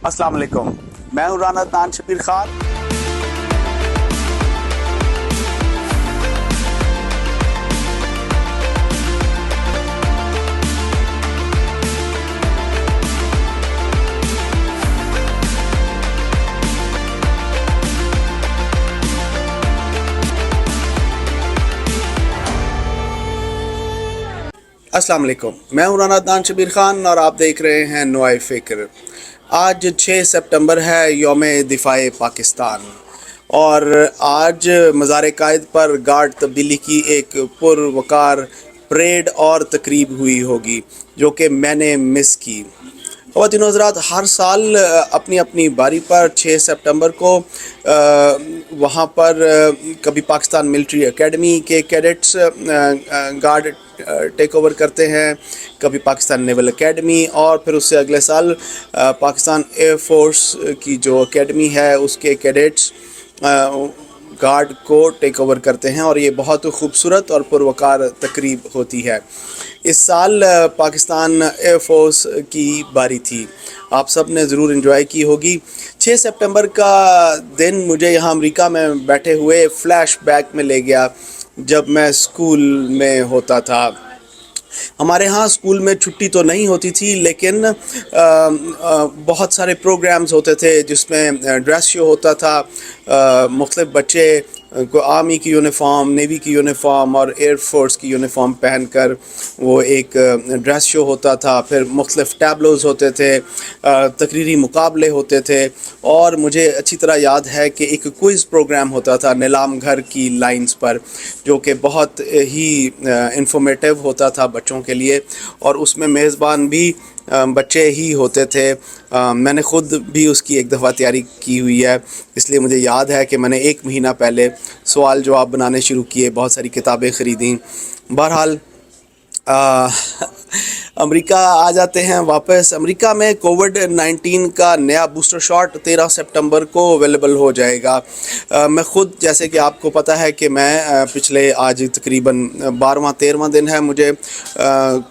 السلام علیکم، میں ہوں رانا عدنان شبیر خان۔ السلام علیکم، میں ہوں رانا عدنان شبیر خان اور آپ دیکھ رہے ہیں نوائے فکر۔ آج 6 سپٹمبر ہے، یوم دفاع پاکستان، اور آج مزار قائد پر گارڈ تبدیلی کی ایک پروقار پریڈ اور تقریب ہوئی ہوگی جو کہ میں نے مس کی۔ خواتین و حضرات، ہر سال اپنی اپنی باری پر 6 سپٹمبر کو وہاں پر کبھی پاکستان ملٹری اکیڈمی کے کیڈٹس گارڈ ٹیک اوور کرتے ہیں، کبھی پاکستان نیول اکیڈمی، اور پھر اس سے اگلے سال پاکستان ایئر فورس کی جو اکیڈمی ہے اس کے کیڈٹس گارڈ کو ٹیک اوور کرتے ہیں، اور یہ بہت خوبصورت اور پروقار تقریب ہوتی ہے۔ اس سال پاکستان ایئر فورس کی باری تھی، آپ سب نے ضرور انجوائے کی ہوگی۔ 6 سپٹمبر کا دن مجھے یہاں امریکہ میں بیٹھے ہوئے فلیش بیک میں لے گیا جب میں اسکول میں ہوتا تھا۔ ہمارے ہاں اسکول میں چھٹی تو نہیں ہوتی تھی، لیکن بہت سارے پروگرامز ہوتے تھے جس میں ڈریس شو ہوتا تھا، مختلف بچے کو آرمی کی یونیفارم، نیوی کی یونیفارم اور ایئر فورس کی یونیفارم پہن کر وہ ایک ڈریس شو ہوتا تھا، پھر مختلف ٹیبلوز ہوتے تھے، تقریری مقابلے ہوتے تھے، اور مجھے اچھی طرح یاد ہے کہ ایک کوئز پروگرام ہوتا تھا نیلام گھر کی لائنز پر جو کہ بہت ہی انفارمیٹیو ہوتا تھا بچوں کے لیے، اور اس میں میزبان بھی بچے ہی ہوتے تھے۔ میں نے خود بھی اس کی ایک دفعہ تیاری کی ہوئی ہے، اس لیے مجھے یاد ہے کہ میں نے 1 مہینہ پہلے سوال جواب بنانے شروع کیے، بہت ساری کتابیں خریدیں۔ بہرحال امریکہ آ جاتے ہیں واپس۔ امریکہ میں کووڈ-19 کا نیا بوسٹر شاٹ 13 سپٹمبر کو اویلیبل ہو جائے گا۔ میں خود، جیسے کہ آپ کو پتہ ہے کہ میں پچھلے آج تقریباً 12واں-13واں دن ہے مجھے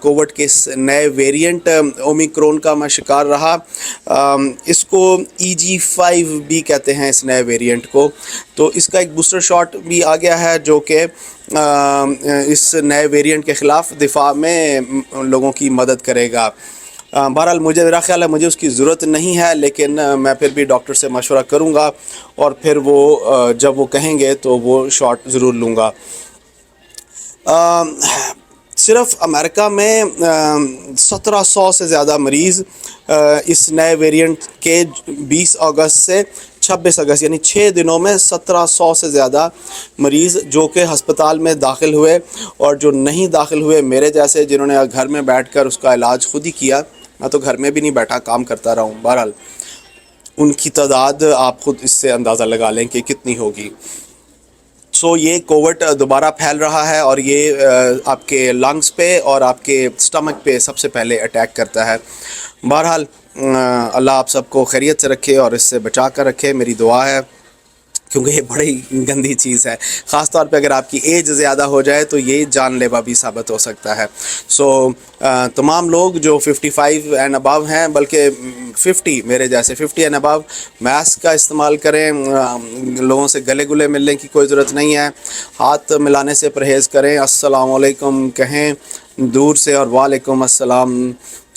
کووڈ کے نئے ویریئنٹ اومیکرون کا میں شکار رہا۔ اس کو EG5 بھی کہتے ہیں اس نئے ویریئنٹ کو، تو اس کا ایک بوسٹر شاٹ بھی آ گیا ہے جو کہ اس نئے ویریئنٹ کے خلاف دفاع میں لوگوں کی مدد کرے گا۔ بہرحال میرا خیال ہے مجھے اس کی ضرورت نہیں ہے، لیکن میں پھر بھی ڈاکٹر سے مشورہ کروں گا، اور پھر وہ جب وہ کہیں گے تو وہ شاٹ ضرور لوں گا۔ صرف امریکہ میں 1700 سے زیادہ مریض اس نئے ویریئنٹ کے 20 اگست سے 26 اگست یعنی 6 دنوں میں 1700 سے زیادہ مریض جو کہ ہسپتال میں داخل ہوئے، اور جو نہیں داخل ہوئے میرے جیسے جنہوں نے گھر میں بیٹھ کر اس کا علاج خود ہی کیا، میں تو گھر میں بھی نہیں بیٹھا، کام کرتا رہا ہوں، بہرحال ان کی تعداد آپ خود اس سے اندازہ لگا لیں کہ کتنی ہوگی۔ یہ کووڈ دوبارہ پھیل رہا ہے، اور یہ آپ کے لنگس پہ اور آپ کے سٹمک پہ سب سے پہلے اٹیک کرتا ہے۔ بہرحال اللہ آپ سب کو خیریت سے رکھے اور اس سے بچا کر رکھے، میری دعا ہے، کیونکہ یہ بڑی گندی چیز ہے، خاص طور پہ اگر آپ کی ایج زیادہ ہو جائے تو یہ جان لیوا بھی ثابت ہو سکتا ہے۔ تمام لوگ جو 55 اینڈ ابو ہیں، بلکہ 50 میرے جیسے 50 اینڈ ابو، ماسک کا استعمال کریں، لوگوں سے گلے گلے ملنے کی کوئی ضرورت نہیں ہے، ہاتھ ملانے سے پرہیز کریں، السلام علیکم کہیں دور سے، اور وعلیکم السلام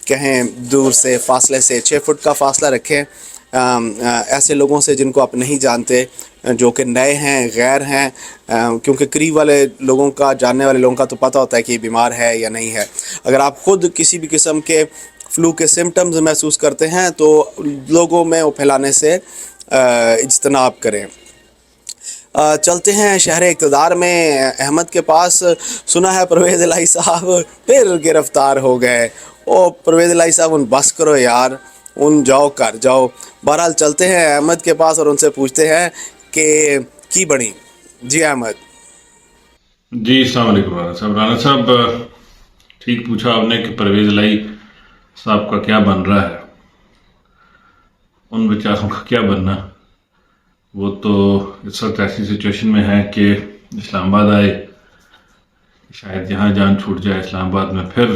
کہیں دور سے، فاصلے سے 6 فٹ کا فاصلہ رکھیں ایسے لوگوں سے جن کو آپ نہیں جانتے، جو کہ نئے ہیں، غیر ہیں، کیونکہ قریب والے لوگوں کا، جاننے والے لوگوں کا تو پتہ ہوتا ہے کہ یہ بیمار ہے یا نہیں ہے۔ اگر آپ خود کسی بھی قسم کے فلو کے سمٹمز محسوس کرتے ہیں تو لوگوں میں وہ پھیلانے سے اجتناب کریں۔ چلتے ہیں شہر اقتدار میں احمد کے پاس۔ سنا ہے پرویز الہی صاحب پھر گرفتار ہو گئے۔ پرویز الہی صاحب ان بس کرو یار، ان جاؤ۔ بہرحال چلتے ہیں احمد کے پاس اور ان سے پوچھتے ہیں کہ کی بنی۔ جی احمد جی، السلام علیکم رانا صاحب، ٹھیک پوچھا آپ نے کہ پرویز الہی صاحب کا کیا بن رہا ہے، ان بیچاروں کا کیا بننا، وہ تو اس وقت ایسی سچویشن میں ہے کہ اسلام آباد آئے، شاید یہاں جان چھوٹ جائے، اسلام آباد میں پھر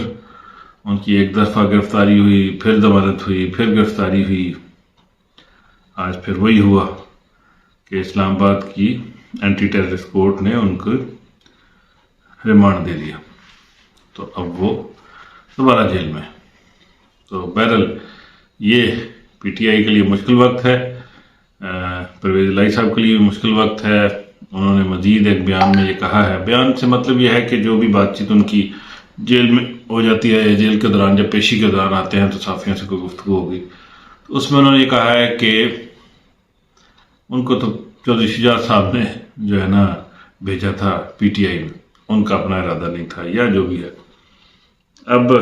ان کی ایک دفعہ گرفتاری ہوئی، پھر ضمانت ہوئی، پھر گرفتاری ہوئی، آج پھر وہی ہوا کہ اسلام آباد کی اینٹی ٹیررسٹ کورٹ نے ان کو ریمانڈ دے دیا، تو اب وہ دوبارہ جیل میں۔ تو بہرحال یہ پی ٹی آئی کے لیے مشکل وقت ہے، پرویز الہی صاحب کے لیے بھی مشکل وقت ہے۔ انہوں نے مزید ایک بیان میں یہ کہا ہے، بیان سے مطلب یہ ہے کہ جو بھی بات چیت ان کی جیل میں ہو جاتی ہے، جیل کے دوران جب پیشی کے دوران آتے ہیں تو صحافیوں سے کوئی گفتگو ہوگی، تو اس میں انہوں نے یہ کہا ہے کہ ان کو تو چودھری شجاعت صاحب نے جو ہے نا بھیجا تھا پی ٹی آئی میں، ان کا اپنا ارادہ نہیں تھا، یا جو بھی ہے۔ اب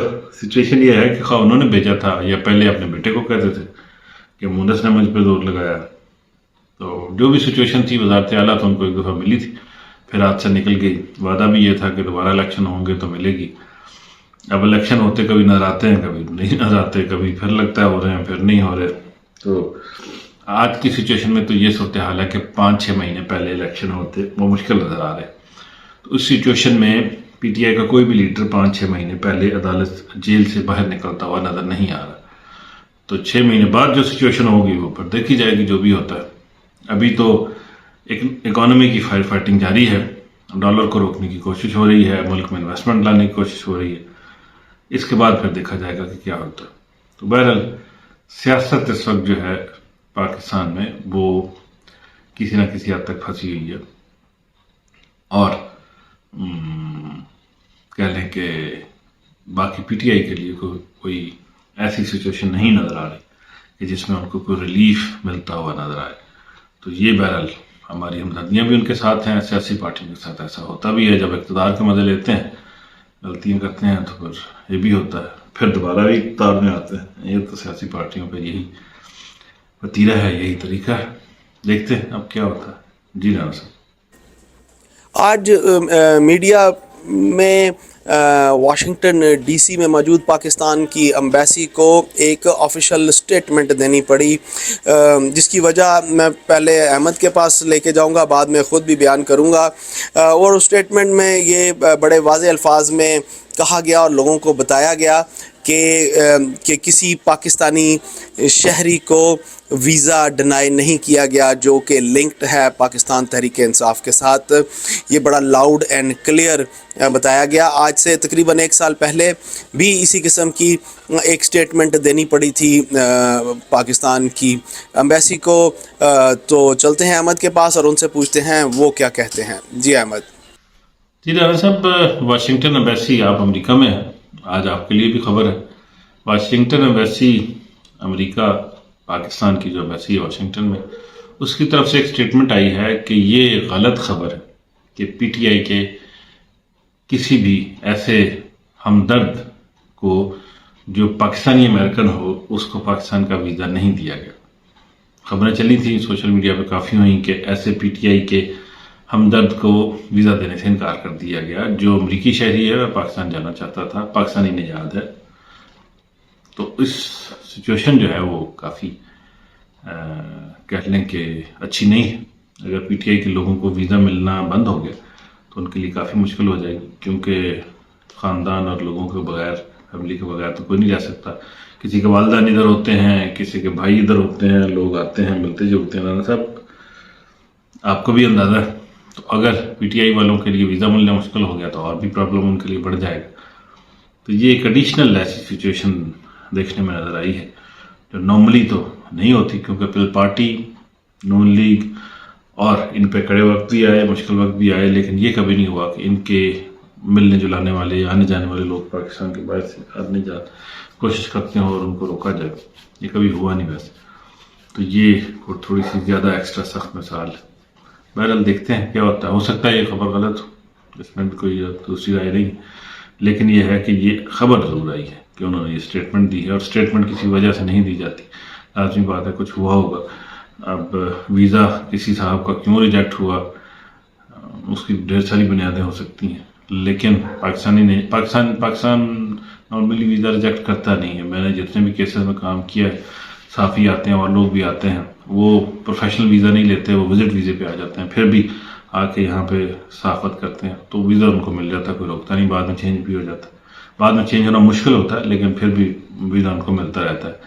سچویشن یہ ہے کہ خواہ انہوں نے بھیجا تھا یا پہلے اپنے بیٹے کو کہتے تھے کہ مونس نے مجھ پہ زور لگایا، تو جو بھی سچویشن تھی وزارت اعلیٰ تو ان کو ایک دفعہ ملی تھی، پھر ہاتھ سے نکل گئی۔ وعدہ بھی یہ تھا کہ دوبارہ الیکشن ہوں گے تو ملے گی۔ اب الیکشن ہوتے کبھی نظر آتے ہیں، کبھی نہیں نظر آتے، کبھی پھر لگتا ہے ہو رہے ہیں، پھر نہیں ہو رہے۔ تو آج کی سچویشن میں تو یہ صورتحال ہے کہ 5-6 مہینے پہلے الیکشن ہوتے وہ مشکل نظر آ رہے۔ تو اس سچویشن میں پی ٹی آئی کا کوئی بھی لیڈر 5-6 مہینے پہلے عدالت جیل سے باہر نکلتا ہوا نظر نہیں آ رہا۔ تو 6 مہینے بعد جو سچویشن ہوگی وہ پھر دیکھی جائے گی جو بھی ہوتا ہے۔ ابھی تو ایک اکانومی کی فائر فائٹنگ جاری ہے، ڈالر کو روکنے کی کوشش ہو رہی ہے، ملک میں انویسٹمنٹ لانے کی کوشش ہو رہی ہے۔ اس کے بعد پھر دیکھا جائے گا کہ کیا ہوتا ہے۔ تو بہرحال سیاست اس وقت جو ہے پاکستان میں وہ کسی نہ کسی حد تک پھنسی ہوئی ہے، اور کہہ لیں کہ باقی پی ٹی آئی کے لیے کوئی ایسی سچویشن نہیں نظر آ رہی کہ جس میں ان کو کوئی ریلیف ملتا ہوا نظر آئے۔ تو یہ بہرحال ہماری ہمدردیاں بھی ان کے ساتھ ہیں، سیاسی پارٹیوں کے ساتھ ایسا ہوتا بھی ہے، جب اقتدار کے مزے لیتے ہیں، غلطیاں کرتے ہیں تو پھر یہ بھی ہوتا ہے، پھر دوبارہ بھی اقتدار میں آتے ہیں۔ یہ تو سیاسی پارٹیوں پہ یہی وتیرہ ہے، یہی طریقہ ہے۔ دیکھتے ہیں اب کیا ہوتا ہے۔ جی رانا صاحب۔ آج میڈیا میں واشنگٹن ڈی سی میں موجود پاکستان کی ایمبیسی کو ایک آفیشیل سٹیٹمنٹ دینی پڑی، جس کی وجہ میں پہلے احمد کے پاس لے کے جاؤں گا، بعد میں خود بھی بیان کروں گا۔ اور اس سٹیٹمنٹ میں یہ بڑے واضح الفاظ میں کہا گیا اور لوگوں کو بتایا گیا کہ کسی پاکستانی شہری کو ویزا ڈینائی نہیں کیا گیا جو کہ لنکڈ ہے پاکستان تحریک انصاف کے ساتھ۔ یہ بڑا لاؤڈ اینڈ کلیئر بتایا گیا۔ آج سے تقریباً 1 سال پہلے بھی اسی قسم کی ایک سٹیٹمنٹ دینی پڑی تھی پاکستان کی ایمبیسی کو۔ تو چلتے ہیں احمد کے پاس اور ان سے پوچھتے ہیں وہ کیا کہتے ہیں۔ جی احمد۔ جی رانا صاحب، واشنگٹن ایمبیسی آپ امریکہ میں ہیں، آج آپ کے لیے بھی خبر ہے۔ واشنگٹن ایمبیسی امریکہ پاکستان کی جو ایمبیسی ہے واشنگٹن میں، اس کی طرف سے ایک سٹیٹمنٹ آئی ہے کہ یہ غلط خبر ہے کہ پی ٹی آئی کے کسی بھی ایسے ہمدرد کو جو پاکستانی امریکن ہو اس کو پاکستان کا ویزا نہیں دیا گیا۔ خبریں چلی تھیں سوشل میڈیا پہ کافی ہوئیں کہ ایسے پی ٹی آئی کے ہمدرد کو ویزا دینے سے انکار کر دیا گیا، جو امریکی شہری ہے وہ پاکستان جانا چاہتا تھا، پاکستانی نژاد ہے۔ تو اس سچویشن جو ہے وہ کافی کہہ لیں کہ اچھی نہیں ہے۔ اگر پی ٹی آئی کے لوگوں کو ویزا ملنا بند ہو گیا تو ان کے لیے کافی مشکل ہو جائے گی، کیونکہ خاندان اور لوگوں کے بغیر، فیملی کے بغیر تو کوئی نہیں جا سکتا۔ کسی کے والدین ادھر ہوتے ہیں، کسی کے بھائی ادھر ہوتے ہیں، لوگ آتے ہیں، ملتے جلتے ہیں۔ رانا صاحب آپ کو بھی اندازہ ہے، تو اگر پی ٹی آئی والوں کے لیے ویزا ملنا مشکل ہو گیا تو اور بھی پرابلم ان کے لیے بڑھ جائے گا۔ تو یہ ایک ایڈیشنل ایسی سچویشن دیکھنے میں نظر آئی ہے جو نارملی تو نہیں ہوتی، کیونکہ پیپل پارٹی، نون لیگ اور ان پہ کڑے وقت بھی آئے، مشکل وقت بھی آئے، لیکن یہ کبھی نہیں ہوا کہ ان کے ملنے جلانے والے، آنے جانے والے لوگ پاکستان کے باہر سے آنے جا کوشش کرتے ہیں اور ان کو روکا جائے۔ یہ کبھی ہوا نہیں ویسے، تو یہ تھوڑی سی زیادہ ایکسٹرا سخت مثال ہے۔ بہرحال دیکھتے ہیں کیا ہوتا ہے، ہو سکتا ہے یہ خبر غلط ہو، اس میں بھی کوئی دوسری رائے نہیں، لیکن یہ ہے کہ یہ خبر ضرور آئی ہے کہ انہوں نے یہ سٹیٹمنٹ دی ہے، اور سٹیٹمنٹ کسی وجہ سے نہیں دی جاتی، لازمی بات ہے کچھ ہوا ہوگا۔ اب ویزا کسی صاحب کا کیوں ریجیکٹ ہوا، اس کی ڈھیر ساری بنیادیں ہو سکتی ہیں، لیکن پاکستان نارملی ویزا ریجیکٹ کرتا نہیں ہے۔ میں نے جتنے بھی کیسز میں کام کیا ہے، صحافی آتے ہیں اور لوگ بھی آتے ہیں، وہ پروفیشنل ویزا نہیں لیتے، وہ وزٹ ویزے پہ آ جاتے ہیں، پھر بھی آ کے یہاں پہ صحافت کرتے ہیں تو ویزا ان کو مل جاتا ہے، کوئی روکتا نہیں، بعد میں چینج بھی ہو جاتا ہے۔ بعد میں چینج ہونا مشکل ہوتا ہے لیکن پھر بھی ویزا ان کو ملتا رہتا ہے۔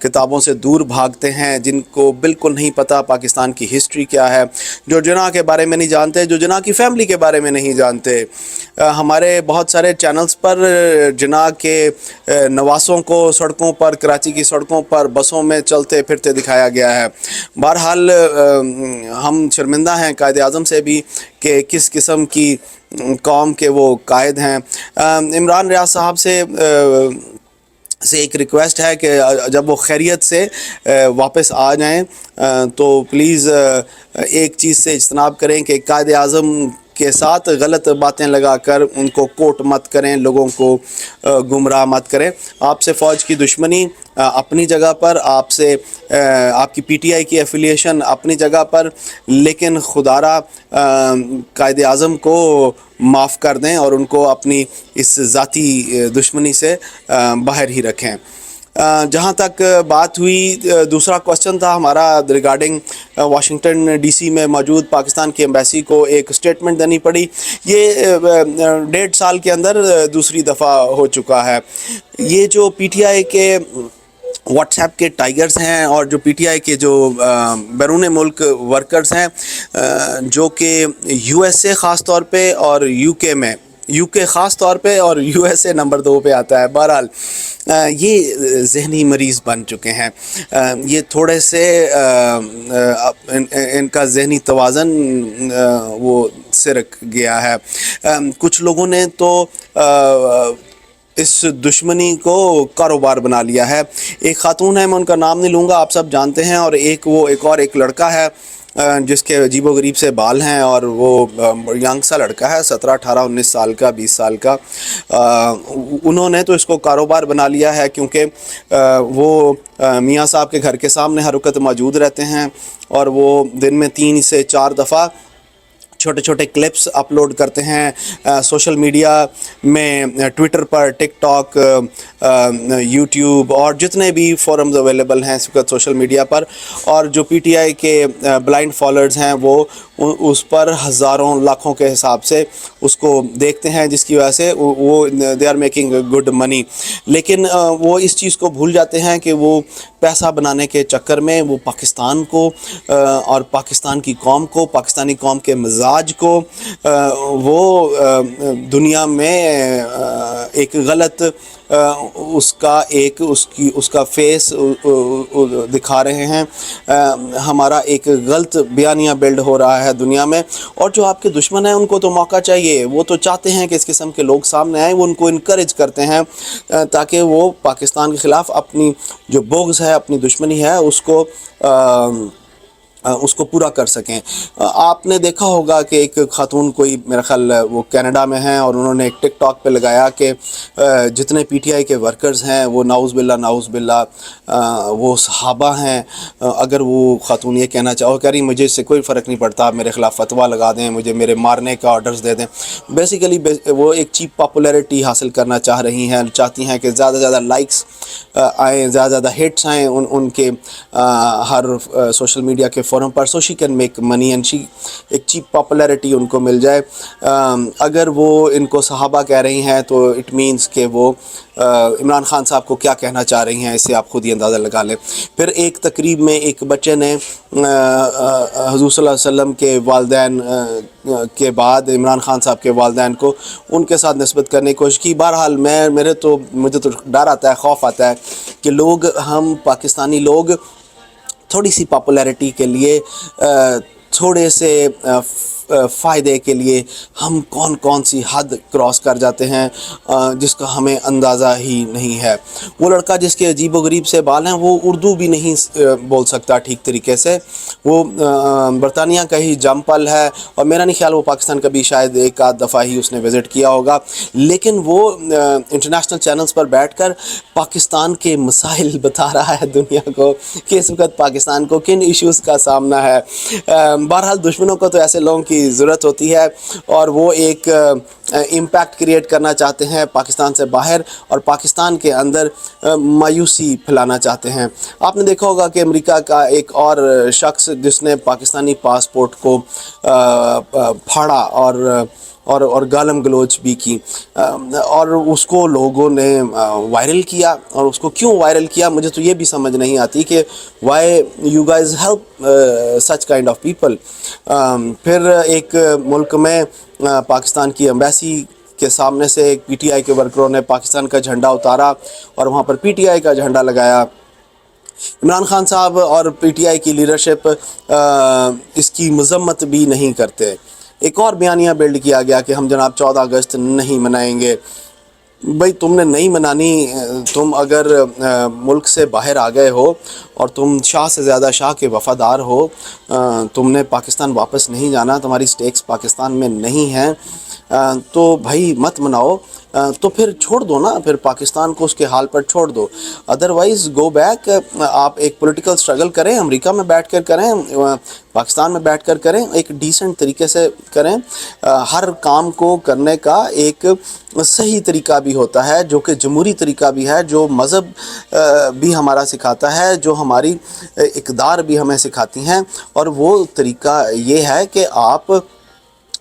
کتابوں سے دور بھاگتے ہیں، جن کو بالکل نہیں پتہ پاکستان کی ہسٹری کیا ہے، جو جناح کے بارے میں نہیں جانتے، جو جناح کی فیملی کے بارے میں نہیں جانتے۔ ہمارے بہت سارے چینلز پر جناح کے نواسوں کو سڑکوں پر، کراچی کی سڑکوں پر بسوں میں چلتے پھرتے دکھایا گیا ہے۔ بہرحال ہم شرمندہ ہیں قائد اعظم سے بھی کہ کس قسم کی قوم کے وہ قائد ہیں۔ عمران ریاض صاحب سے ایک ریکویسٹ ہے کہ جب وہ خیریت سے واپس آ جائیں تو پلیز ایک چیز سے اجتناب کریں کہ قائد اعظم کے ساتھ غلط باتیں لگا کر ان کو کوٹ مت کریں، لوگوں کو گمراہ مت کریں۔ آپ سے فوج کی دشمنی اپنی جگہ پر، آپ سے آپ کی پی ٹی آئی کی ایفیلیشن اپنی جگہ پر، لیکن خدا را قائد اعظم کو معاف کر دیں اور ان کو اپنی اس ذاتی دشمنی سے باہر ہی رکھیں۔ جہاں تک بات ہوئی، دوسرا کوسچن تھا ہمارا ریگارڈنگ واشنگٹن ڈی سی میں موجود پاکستان کی ایمبیسی کو ایک سٹیٹمنٹ دینی پڑی۔ یہ 1.5 سال کے اندر دوسری دفعہ ہو چکا ہے۔ یہ جو پی ٹی آئی کے واٹس ایپ کے ٹائیگرز ہیں اور جو پی ٹی آئی کے جو بیرون ملک ورکرز ہیں، جو کہ یو ایس اے خاص طور پہ اور یو کے خاص طور پہ اور یو ایس اے نمبر 2 پہ آتا ہے، بہرحال یہ ذہنی مریض بن چکے ہیں۔ یہ تھوڑے سے ان کا ذہنی توازن وہ سرک گیا ہے۔ کچھ لوگوں نے تو اس دشمنی کو کاروبار بنا لیا ہے۔ ایک خاتون ہے، میں ان کا نام نہیں لوں گا، آپ سب جانتے ہیں، اور ایک لڑکا ہے جس کے عجیب و غریب سے بال ہیں، اور وہ ینگ سا لڑکا ہے، 17 18 19 سال کا، 20 سال کا۔ انہوں نے تو اس کو کاروبار بنا لیا ہے، کیونکہ وہ میاں صاحب کے گھر کے سامنے ہر وقت موجود رہتے ہیں، اور وہ دن میں 3 سے 4 دفعہ چھوٹے چھوٹے کلپس اپلوڈ کرتے ہیں سوشل میڈیا میں، ٹویٹر پر، ٹک ٹاک، یوٹیوب اور جتنے بھی فورمز اویلیبل ہیں اس وقت سوشل میڈیا پر، اور جو پی ٹی آئی کے بلائنڈ فالوورز ہیں وہ اس پر ہزاروں لاکھوں کے حساب سے اس کو دیکھتے ہیں، جس کی وجہ سے وہ they are making good money. لیکن وہ اس چیز کو بھول جاتے ہیں کہ وہ پیسہ بنانے کے چکر میں وہ پاکستان کو اور پاکستان کی قوم کو، پاکستانی قوم کے مزاج کو وہ دنیا میں ایک غلط اس کا فیس دکھا رہے ہیں۔ ہمارا ایک غلط بیانیہ بلڈ ہو رہا ہے دنیا میں، اور جو آپ کے دشمن ہیں ان کو تو موقع چاہیے، وہ تو چاہتے ہیں کہ اس قسم کے لوگ سامنے آئیں، وہ ان کو انکریج کرتے ہیں تاکہ وہ پاکستان کے خلاف اپنی جو بغض ہے، اپنی دشمنی ہے، اس کو پورا کر سکیں۔ آپ نے دیکھا ہوگا کہ ایک خاتون کوئی میرا خیال وہ کینیڈا میں ہیں، اور انہوں نے ایک ٹک ٹاک پہ لگایا کہ جتنے پی ٹی آئی کے ورکرز ہیں وہ نعوذ باللہ وہ صحابہ ہیں۔ اگر وہ خاتون یہ کہنا چاہو، کہہ رہی مجھے اس سے کوئی فرق نہیں پڑتا، میرے خلاف فتویٰ لگا دیں، مجھے میرے مارنے کا آرڈرز دے دیں۔ بیسیکلی وہ ایک چیپ پاپولیرٹی حاصل کرنا چاہتی ہیں کہ زیادہ سے زیادہ لائکس آئیں، زیادہ سے زیادہ ہٹس آئیں ان کے ہر سوشل میڈیا کے forum per, so she can make money and ایک چیپ پاپولیرٹی ان کو مل جائے۔ اگر وہ ان کو صحابہ کہہ رہی ہیں تو اٹ مینس کہ وہ عمران خان صاحب کو کیا کہنا چاہ رہی ہیں، اسے آپ خود ہی اندازہ لگا لیں۔ پھر ایک تقریب میں ایک بچے نے حضور صلی اللہ علیہ وسلم کے والدین کے بعد عمران خان صاحب کے والدین کو ان کے ساتھ نسبت کرنے کی کوشش کی۔ بہرحال مجھے تو ڈر آتا ہے، خوف آتا ہے کہ ہم پاکستانی لوگ تھوڑی سی پاپولیرٹی کے لیے، تھوڑے سے فائدے کے لیے ہم کون سی حد کراس کر جاتے ہیں جس کا ہمیں اندازہ ہی نہیں ہے۔ وہ لڑکا جس کے عجیب و غریب سے بال ہیں، وہ اردو بھی نہیں بول سکتا ٹھیک طریقے سے، وہ برطانیہ کا ہی جمپل ہے، اور میرا نہیں خیال وہ پاکستان کا بھی شاید ایک آدھ دفعہ ہی اس نے وزٹ کیا ہوگا، لیکن وہ انٹرنیشنل چینلز پر بیٹھ کر پاکستان کے مسائل بتا رہا ہے دنیا کو کہ اس وقت پاکستان کو کن ایشوز کا سامنا ہے۔ بہرحال دشمنوں کو تو ایسے لوگوں کی ضرورت ہوتی ہے، اور وہ ایک امپیکٹ کریٹ کرنا چاہتے ہیں پاکستان سے باہر، اور پاکستان کے اندر مایوسی پھیلانا چاہتے ہیں۔ آپ نے دیکھا ہوگا کہ امریکہ کا ایک اور شخص جس نے پاکستانی پاسپورٹ کو پھاڑا اور اور گالم گلوچ بھی کی، اور اس کو لوگوں نے وائرل کیا. اور اس کو کیوں وائرل کیا مجھے تو یہ بھی سمجھ نہیں آتی کہ why you guys help such kind of people. پھر ایک ملک میں پاکستان کی ایمبیسی کے سامنے سے ایک پی ٹی آئی کے ورکروں نے پاکستان کا جھنڈا اتارا اور وہاں پر پی ٹی آئی کا جھنڈا لگایا. عمران خان صاحب اور پی ٹی آئی کی لیڈرشپ اس کی مذمت بھی نہیں کرتے. ایک اور بیانیہ بلڈ کیا گیا کہ ہم جناب 14 اگست نہیں منائیں گے. بھئی تم نے نہیں منانی، تم اگر ملک سے باہر آ گئے ہو اور تم شاہ سے زیادہ شاہ کے وفادار ہو، تم نے پاکستان واپس نہیں جانا، تمہاری سٹیکس پاکستان میں نہیں ہیں، تو بھائی مت مناؤ. تو پھر چھوڑ دو نا، پھر پاکستان کو اس کے حال پر چھوڑ دو. Otherwise go back. آپ ایک پولیٹیکل سٹرگل کریں، امریکہ میں بیٹھ کر کریں، پاکستان میں بیٹھ کر کریں، ایک ڈیسنٹ طریقے سے کریں. ہر کام کو کرنے کا ایک صحیح طریقہ بھی ہوتا ہے، جو کہ جمہوری طریقہ بھی ہے، جو مذہب بھی ہمارا سکھاتا ہے، جو ہماری اقدار بھی ہمیں سکھاتی ہیں. اور وہ طریقہ یہ ہے کہ آپ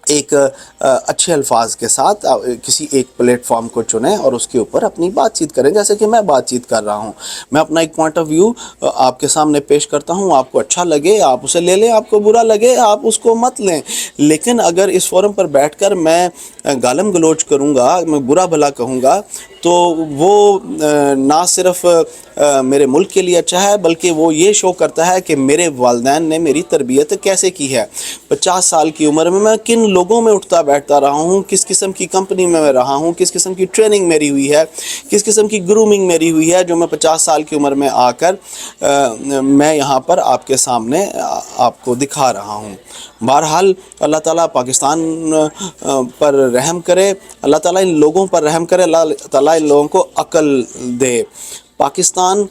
ایک اچھے الفاظ کے ساتھ کسی ایک پلیٹ فارم کو چنیں اور اس کے اوپر اپنی بات چیت کریں، جیسے کہ میں بات چیت کر رہا ہوں. میں اپنا ایک پوائنٹ آف ویو آپ کے سامنے پیش کرتا ہوں. آپ کو اچھا لگے آپ اسے لے لیں، آپ کو برا لگے آپ اس کو مت لیں. لیکن اگر اس فورم پر بیٹھ کر میں گالم گلوچ کروں گا، میں برا بھلا کہوں گا، تو وہ نہ صرف میرے ملک کے لیے اچھا ہے، بلکہ وہ یہ شو کرتا ہے کہ میرے والدین نے میری تربیت کیسے کی ہے. 50 سال کی عمر میں کن لوگوں میں اٹھتا بیٹھتا رہا ہوں، کس قسم کی کمپنی میں رہا ہوں، کس قسم کی ٹریننگ میری ہوئی ہے، کس قسم کی گرومنگ میری ہوئی ہے، جو میں 50 سال کی عمر میں آ کر میں یہاں پر آپ کے سامنے آپ کو دکھا رہا ہوں. بہرحال اللہ تعالیٰ پاکستان پر رحم کرے، اللہ تعالیٰ ان لوگوں پر رحم کرے، اللہ تعالیٰ ان لوگوں کو عقل دے. پاکستان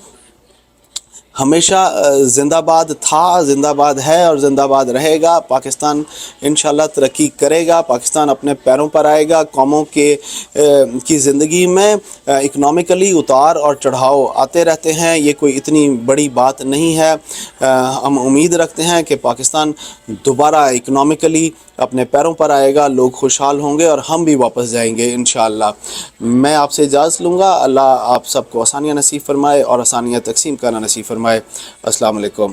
ہمیشہ زندہ باد تھا، زندہ باد ہے اور زندہ باد رہے گا. پاکستان انشاءاللہ ترقی کرے گا، پاکستان اپنے پیروں پر آئے گا. قوموں کی زندگی میں اکنامکلی اتار اور چڑھاؤ آتے رہتے ہیں، یہ کوئی اتنی بڑی بات نہیں ہے. ہم امید رکھتے ہیں کہ پاکستان دوبارہ اکنامکلی اپنے پیروں پر آئے گا، لوگ خوشحال ہوں گے اور ہم بھی واپس جائیں گے انشاءاللہ. میں آپ سے اجازت لوں گا. اللہ آپ سب کو آسانیاں نصیب فرمائے اور آسانیاں تقسیم کرنا نصیب فرمائے. السلام علیکم.